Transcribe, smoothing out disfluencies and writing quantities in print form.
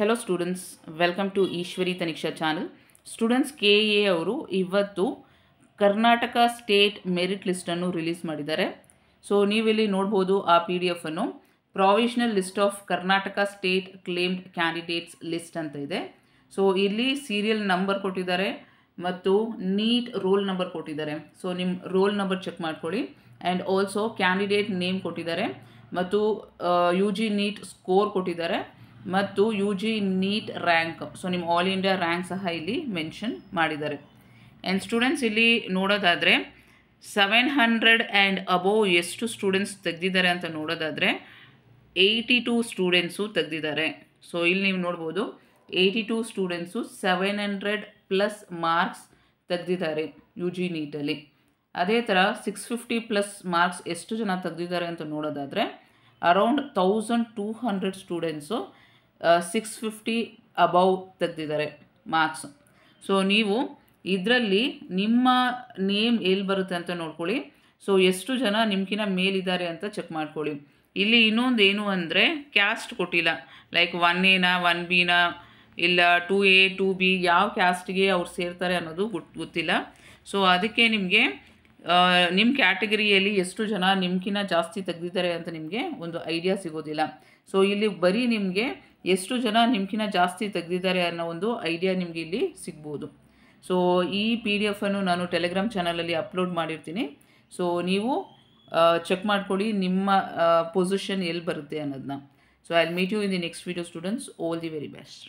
Hello students, welcome to Ishwari Taniksha channel. Students KA ಅವರು ಇವತ್ತು Karnataka state merit list ಅನ್ನು release ಮಾಡಿದ್ದಾರೆ. So ನೀವಿಲ್ಲಿ ನೋಡಬಹುದು ಆ PDF ಅನ್ನು provisional list of Karnataka state claimed candidates list ಅಂತ ಇದೆ. ಸೊ ಇಲ್ಲಿ ಸೀರಿಯಲ್ ನಂಬರ್ ಕೊಟ್ಟಿದ್ದಾರೆ ಮತ್ತು ನೀಟ್ ರೋಲ್ ನಂಬರ್ ಕೊಟ್ಟಿದ್ದಾರೆ. ಸೊ ನಿಮ್ಮ ರೋಲ್ ನಂಬರ್ ಚೆಕ್ ಮಾಡ್ಕೊಳ್ಳಿ ಆ್ಯಂಡ್ ಆಲ್ಸೋ ಕ್ಯಾಂಡಿಡೇಟ್ ನೇಮ್ ಕೊಟ್ಟಿದ್ದಾರೆ ಮತ್ತು UG ನೀಟ್ ಸ್ಕೋರ್ ಕೊಟ್ಟಿದ್ದಾರೆ ಮತ್ತು UG ನೀಟ್ ರ್ಯಾಂಕ್. ಸೊ ನಿಮ್ಮ ಆಲ್ ಇಂಡಿಯಾ ರ್ಯಾಂಕ್ ಸಹ ಇಲ್ಲಿ ಮೆನ್ಷನ್ ಮಾಡಿದ್ದಾರೆ. ಆ್ಯಂಡ್ ಸ್ಟೂಡೆಂಟ್ಸ್ ಇಲ್ಲಿ ನೋಡೋದಾದರೆ 700 ಆ್ಯಂಡ್ ಅಬೋವ್ ಎಷ್ಟು ಸ್ಟೂಡೆಂಟ್ಸ್ ತೆಗೆದಿದ್ದಾರೆ ಅಂತ ನೋಡೋದಾದರೆ 82 ಸ್ಟೂಡೆಂಟ್ಸು ತೆಗೆದಿದ್ದಾರೆ. ಸೊ ಇಲ್ಲಿ ನೀವು ನೋಡ್ಬೋದು 82 ಸ್ಟೂಡೆಂಟ್ಸು 700+ ಮಾರ್ಕ್ಸ್ ತೆಗೆದಿದ್ದಾರೆ UG ನೀಟಲ್ಲಿ. ಅದೇ ಥರ 650+ ಮಾರ್ಕ್ಸ್ ಎಷ್ಟು ಜನ ತೆಗೆದಿದ್ದಾರೆ ಅಂತ ನೋಡೋದಾದರೆ ಅರೌಂಡ್ 1200 ಸ್ಟೂಡೆಂಟ್ಸು 650 ಅಬೌವ್ ತೆಗೆದಿದ್ದಾರೆ ಮಾರ್ಕ್ಸ್. ಸೊ ನೀವು ಇದರಲ್ಲಿ ನಿಮ್ಮ ನೇಮ್ ಎಲ್ಲಿ ಬರುತ್ತೆ ಅಂತ ನೋಡ್ಕೊಳ್ಳಿ. ಸೊ ಎಷ್ಟು ಜನ ನಿಮ್ಗಿನ ಮೇಲಿದ್ದಾರೆ ಅಂತ ಚೆಕ್ ಮಾಡ್ಕೊಳ್ಳಿ. ಇಲ್ಲಿ ಇನ್ನೊಂದು ಏನು ಅಂದರೆ ಕ್ಯಾಸ್ಟ್ ಕೊಟ್ಟಿಲ್ಲ, ಲೈಕ್ 1A 1B ಇಲ್ಲ 2A 2B ಯಾವ ಕ್ಯಾಸ್ಟ್ಗೆ ಅವ್ರು ಸೇರ್ತಾರೆ ಅನ್ನೋದು ಗೊತ್ತಿಲ್ಲ. ಸೊ ಅದಕ್ಕೆ ನಿಮಗೆ ನಿಮ್ಮ ಕ್ಯಾಟಗರಿಯಲ್ಲಿ ಎಷ್ಟು ಜನ ನಿಮ್ಗಿನ ಜಾಸ್ತಿ ತೆಗೆದಿದ್ದಾರೆ ಅಂತ ನಿಮಗೆ ಒಂದು ಐಡಿಯಾ ಸಿಗೋದಿಲ್ಲ. ಸೊ ಇಲ್ಲಿ ಬರೀ ನಿಮಗೆ ಎಷ್ಟು ಜನ ನಿಮ್ಗಿನ ಜಾಸ್ತಿ ತೆಗೆದಿದ್ದಾರೆ ಅನ್ನೋ ಒಂದು ಐಡಿಯಾ ನಿಮಗೆ ಇಲ್ಲಿ ಸಿಗ್ಬೋದು. ಸೊ ಈ PDF ಅನ್ನು ನಾನು ಟೆಲಿಗ್ರಾಮ್ ಚಾನಲಲ್ಲಿ ಅಪ್ಲೋಡ್ ಮಾಡಿರ್ತೀನಿ. ಸೊ ನೀವು ಚೆಕ್ ಮಾಡ್ಕೊಳ್ಳಿ ನಿಮ್ಮ ಪೊಸಿಷನ್ ಎಲ್ಲಿ ಬರುತ್ತೆ ಅನ್ನೋದನ್ನ. So I will meet you in the next video students. All the very best.